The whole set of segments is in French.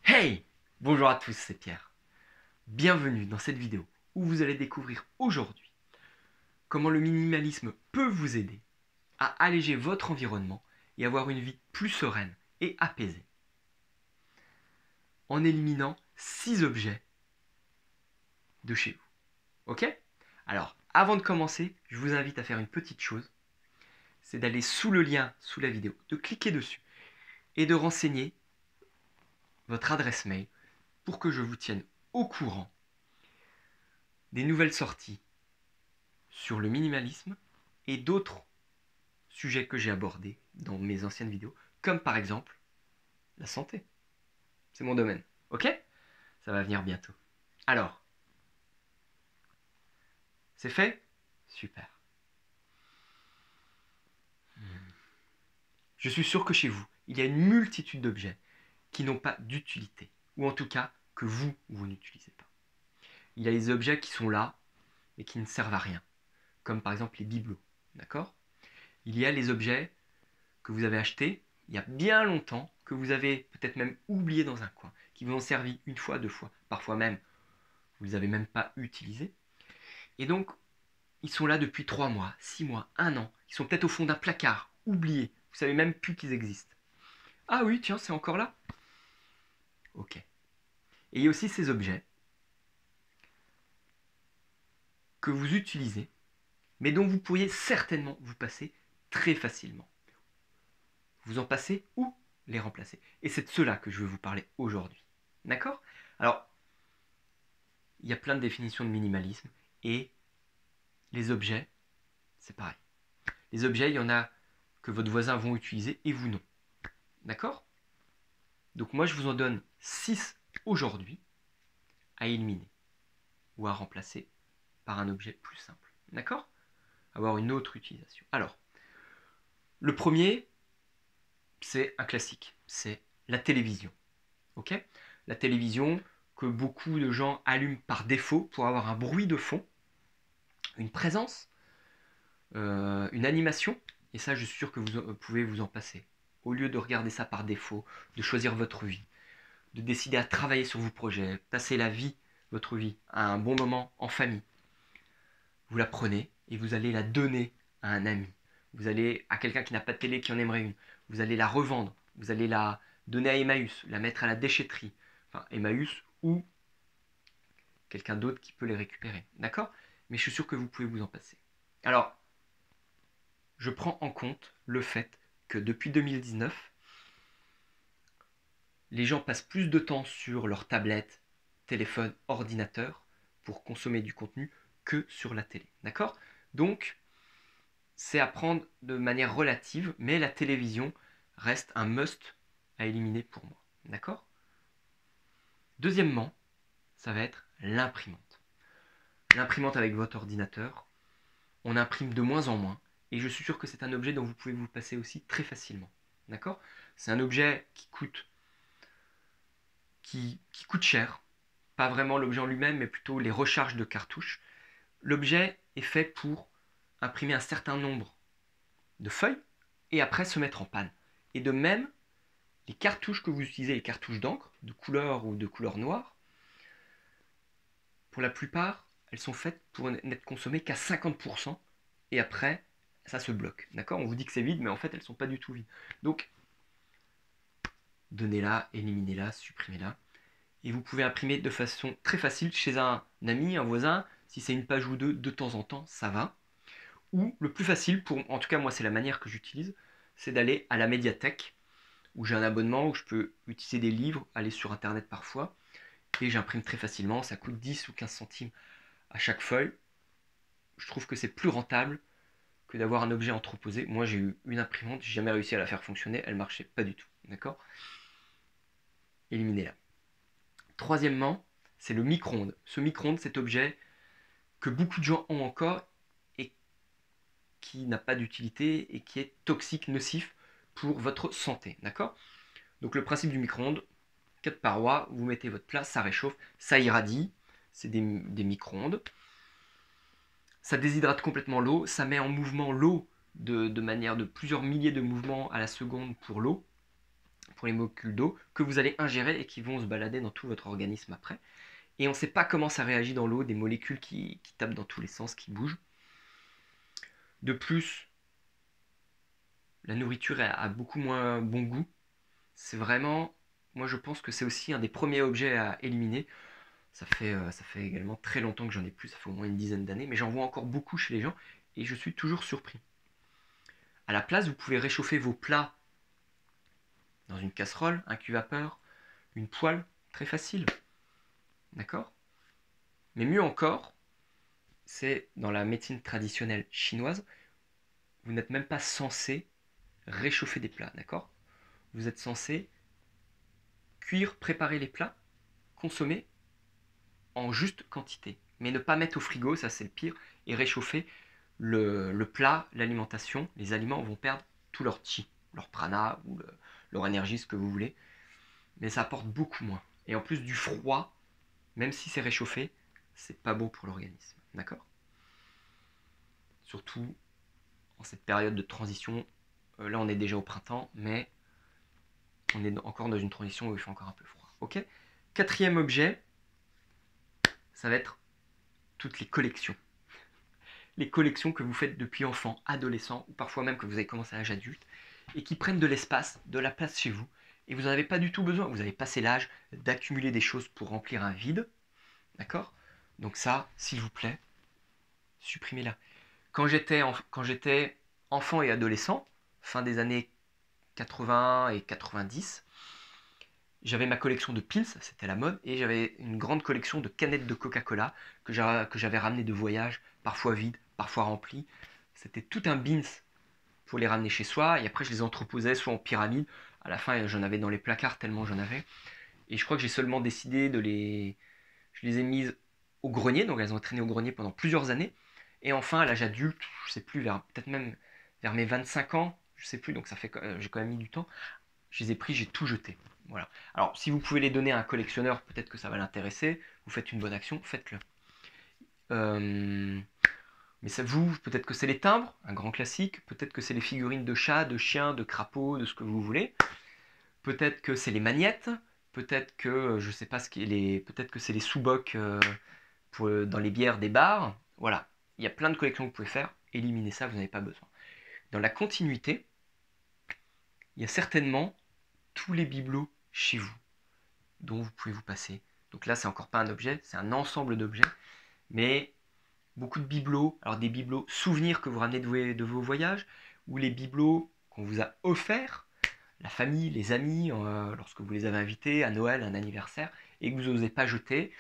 Hey! Bonjour à tous, c'est Pierre. Bienvenue dans cette vidéo où vous allez découvrir aujourd'hui comment le minimalisme peut vous aider à alléger votre environnement et avoir une vie plus sereine et apaisée en éliminant 6 objets de chez vous. Ok? Alors, avant de commencer, je vous invite à faire une petite chose, c'est d'aller sous le lien sous la vidéo, de cliquer dessus et de renseigner votre adresse mail pour que je vous tienne au courant des nouvelles sorties sur le minimalisme et d'autres sujets que j'ai abordés dans mes anciennes vidéos, comme par exemple la santé. C'est mon domaine. Ok? Ça va venir bientôt. Alors, c'est fait? Super. Je suis sûr que chez vous, il y a une multitude d'objets qui n'ont pas d'utilité, ou en tout cas que vous n'utilisez pas. Il y a les objets qui sont là et qui ne servent à rien, comme par exemple les bibelots. D'accord? Il y a les objets que vous avez achetés il y a bien longtemps, que vous avez peut-être même oublié dans un coin, qui vous ont servi une fois, deux fois, parfois même, vous ne les avez même pas utilisés. Et donc, ils sont là depuis 3 mois, 6 mois, un an. Ils sont peut-être au fond d'un placard, oubliés. Vous savez même plus qu'ils existent. Ah oui, tiens, c'est encore là. Ok. Et il y a aussi ces objets que vous utilisez, mais dont vous pourriez certainement vous passer très facilement. Vous en passez ou les remplacer. Et c'est de cela que je veux vous parler aujourd'hui. D'accord? Alors, il y a plein de définitions de minimalisme et les objets, c'est pareil. Les objets, il y en a que votre voisin va utiliser et vous non. D'accord? Donc moi, je vous en donne 6 aujourd'hui à éliminer ou à remplacer par un objet plus simple. D'accord? Avoir une autre utilisation. Alors, le premier, c'est un classique, c'est la télévision. Ok? La télévision que beaucoup de gens allument par défaut pour avoir un bruit de fond, une présence, une animation, et ça, je suis sûr que vous pouvez vous en passer. Au lieu de regarder ça par défaut, de choisir votre vie, de décider à travailler sur vos projets, passer la vie, votre vie, à un bon moment en famille, vous la prenez et vous allez la donner à un ami. Vous allez à quelqu'un qui n'a pas de télé, qui en aimerait une. Vous allez la revendre. Vous allez la donner à Emmaüs, la mettre à la déchetterie. Enfin, Emmaüs ou quelqu'un d'autre qui peut les récupérer. D'accord? Mais je suis sûr que vous pouvez vous en passer. Alors, je prends en compte le fait que depuis 2019, les gens passent plus de temps sur leur tablette, téléphone, ordinateur pour consommer du contenu que sur la télé. D'accord? Donc, c'est à prendre de manière relative, mais la télévision reste un must à éliminer pour moi. D'accord? Deuxièmement, ça va être l'imprimante. L'imprimante avec votre ordinateur, on imprime de moins en moins, et je suis sûr que c'est un objet dont vous pouvez vous passer aussi très facilement. D'accord? C'est un objet qui coûte cher, pas vraiment l'objet en lui-même, mais plutôt les recharges de cartouches. L'objet est fait pour imprimer un certain nombre de feuilles et après se mettre en panne. Et de même, les cartouches que vous utilisez, les cartouches d'encre, de couleur ou de couleur noire, pour la plupart, elles sont faites pour n'être consommées qu'à 50%, et après, ça se bloque. D'accord? On vous dit que c'est vide, mais en fait, elles ne sont pas du tout vides. Donc, donnez-la, éliminez-la, supprimez-la. Et vous pouvez imprimer de façon très facile chez un ami, un voisin. Si c'est une page ou deux, de temps en temps, ça va. Ou le plus facile, en tout cas moi c'est la manière que j'utilise, c'est d'aller à la médiathèque, où j'ai un abonnement, où je peux utiliser des livres, aller sur internet parfois, et j'imprime très facilement, ça coûte 10 ou 15 centimes à chaque feuille. Je trouve que c'est plus rentable que d'avoir un objet entreposé. Moi j'ai eu une imprimante, j'ai jamais réussi à la faire fonctionner, elle marchait pas du tout. D'accord? Éliminez-la. Troisièmement, c'est le micro-ondes. Ce micro-ondes, cet objet que beaucoup de gens ont encore et qui n'a pas d'utilité et qui est toxique, nocif pour votre santé. D'accord? Donc le principe du micro-ondes, 4 parois, vous mettez votre plat, ça réchauffe, ça irradie, c'est des micro-ondes. Ça déshydrate complètement l'eau, ça met en mouvement l'eau de manière de plusieurs milliers de mouvements à la seconde pour l'eau, pour les molécules d'eau que vous allez ingérer et qui vont se balader dans tout votre organisme après. Et on ne sait pas comment ça réagit dans l'eau, des molécules qui tapent dans tous les sens, qui bougent. De plus, la nourriture a beaucoup moins bon goût. C'est vraiment, moi je pense que c'est aussi un des premiers objets à éliminer. Ça fait également très longtemps que j'en ai plus, ça fait au moins une dizaine d'années, mais j'en vois encore beaucoup chez les gens et je suis toujours surpris. À la place, vous pouvez réchauffer vos plats dans une casserole, un cuve-vapeur, une poêle, très facile. D'accord? Mais mieux encore, c'est dans la médecine traditionnelle chinoise, vous n'êtes même pas censé réchauffer des plats, d'accord? Vous êtes censé cuire, préparer les plats, consommer en juste quantité. Mais ne pas mettre au frigo, ça c'est le pire, et réchauffer le plat, l'alimentation. Les aliments vont perdre tout leur chi, leur prana ou leur énergie, ce que vous voulez. Mais ça apporte beaucoup moins. Et en plus du froid, même si c'est réchauffé, c'est pas bon pour l'organisme. D'accord? Surtout en cette période de transition. Là, on est déjà au printemps, mais on est encore dans une transition où il fait encore un peu froid. Ok? Quatrième objet, ça va être toutes les collections. Les collections que vous faites depuis enfant, adolescent, ou parfois même que vous avez commencé à l'âge adulte, et qui prennent de l'espace, de la place chez vous, et vous n'en avez pas du tout besoin. Vous avez passé l'âge d'accumuler des choses pour remplir un vide. D'accord? Donc ça, s'il vous plaît, supprimez-la. Quand j'étais enfant et adolescent, fin des années 80 et 90, j'avais ma collection de pins, c'était la mode, et j'avais une grande collection de canettes de Coca-Cola que j'avais ramenées de voyage, parfois vides, parfois remplies. C'était tout un bins pour les ramener chez soi, et après je les entreposais soit en pyramide, à la fin j'en avais dans les placards tellement j'en avais, et je crois que j'ai seulement décidé je les ai mises au grenier, donc elles ont traîné au grenier pendant plusieurs années, et enfin à l'âge adulte, je sais plus, peut-être même vers mes 25 ans, je sais plus, donc ça fait, j'ai quand même mis du temps, je les ai pris, j'ai tout jeté. Voilà. Alors, si vous pouvez les donner à un collectionneur, peut-être que ça va l'intéresser. Vous faites une bonne action, faites-le. Mais ça, vous, peut-être que c'est les timbres, un grand classique. Peut-être que c'est les figurines de chats, de chiens, de crapauds, de ce que vous voulez. Peut-être que c'est les magnettes. Peut-être que, je sais pas ce qui est peut-être que c'est les sous-bocs dans les bières des bars. Voilà. Il y a plein de collections que vous pouvez faire. Éliminez ça, vous n'avez pas besoin. Dans la continuité, il y a certainement tous les bibelots chez vous dont vous pouvez vous passer. Donc là, c'est encore pas un objet, c'est un ensemble d'objets, mais beaucoup de bibelots. Alors des bibelots souvenirs que vous ramenez de vos voyages, ou les bibelots qu'on vous a offerts, la famille, les amis, lorsque vous les avez invités à Noël, un anniversaire, et que vous n'osez pas jeter,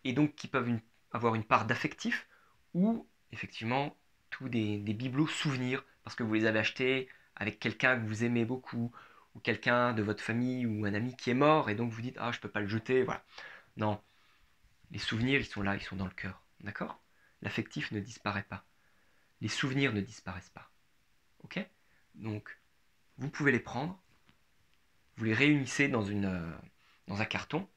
et donc qui peuvent avoir une part d'affectif, ou effectivement tous des bibelots souvenirs, parce que vous les avez achetés avec quelqu'un que vous aimez beaucoup, ou quelqu'un de votre famille ou un ami qui est mort, et donc vous dites ah je peux pas le jeter, voilà. Non, les souvenirs ils sont là, ils sont dans le cœur, d'accord? L'affectif ne disparaît pas, les souvenirs ne disparaissent pas, ok? Donc vous pouvez les prendre, vous les réunissez dans un carton,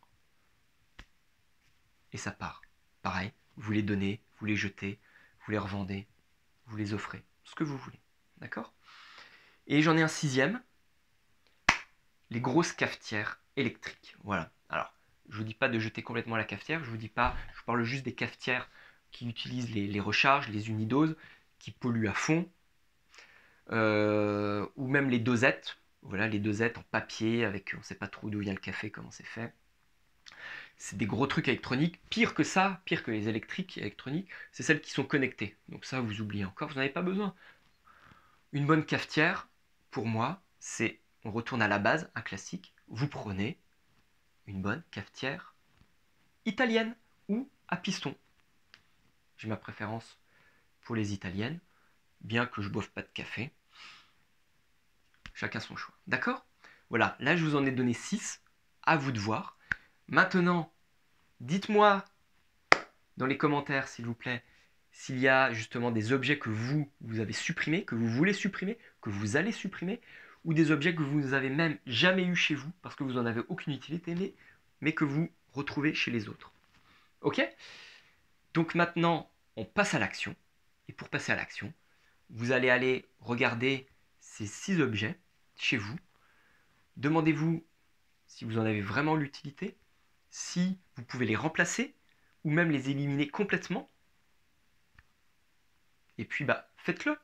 et ça part. Pareil, vous les donnez, vous les jetez, vous les revendez, vous les offrez, ce que vous voulez, d'accord? Et j'en ai un sixième, les grosses cafetières électriques. Voilà. Alors, je vous dis pas de jeter complètement la cafetière, je vous parle juste des cafetières qui utilisent les recharges, les unidoses, qui polluent à fond, ou même les dosettes. Voilà, les dosettes en papier avec, on ne sait pas trop d'où vient le café, comment c'est fait. C'est des gros trucs électroniques. Pire que ça, pire que les électriques électroniques, c'est celles qui sont connectées. Donc ça, vous oubliez encore, vous n'en avez pas besoin. Une bonne cafetière, pour moi, c'est, on retourne à la base, un classique. Vous prenez une bonne cafetière italienne ou à piston. J'ai ma préférence pour les italiennes, bien que je ne boive pas de café. Chacun son choix. D'accord? Voilà, là je vous en ai donné 6, à vous de voir. Maintenant, dites-moi dans les commentaires, s'il vous plaît, s'il y a justement des objets que vous avez supprimés, que vous voulez supprimer, que vous allez supprimer, ou des objets que vous n'avez même jamais eu chez vous, parce que vous n'en avez aucune utilité, mais que vous retrouvez chez les autres. Ok? Donc maintenant, on passe à l'action. Et pour passer à l'action, vous allez aller regarder ces 6 objets chez vous. Demandez-vous si vous en avez vraiment l'utilité, si vous pouvez les remplacer ou même les éliminer complètement. Et puis faites-le.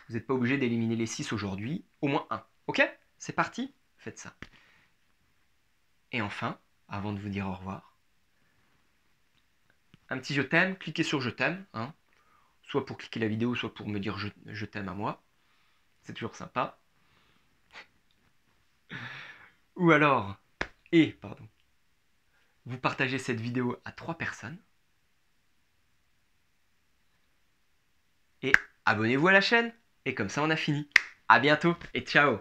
Vous n'êtes pas obligé d'éliminer les 6 aujourd'hui, au moins un. Ok? C'est parti? Faites ça. Et enfin, avant de vous dire au revoir, un petit je t'aime, cliquez sur je t'aime, hein, soit pour cliquer la vidéo, soit pour me dire je t'aime à moi. C'est toujours sympa. Ou alors, vous partagez cette vidéo à 3 personnes. Et abonnez-vous à la chaîne. Et comme ça, on a fini. À bientôt et ciao!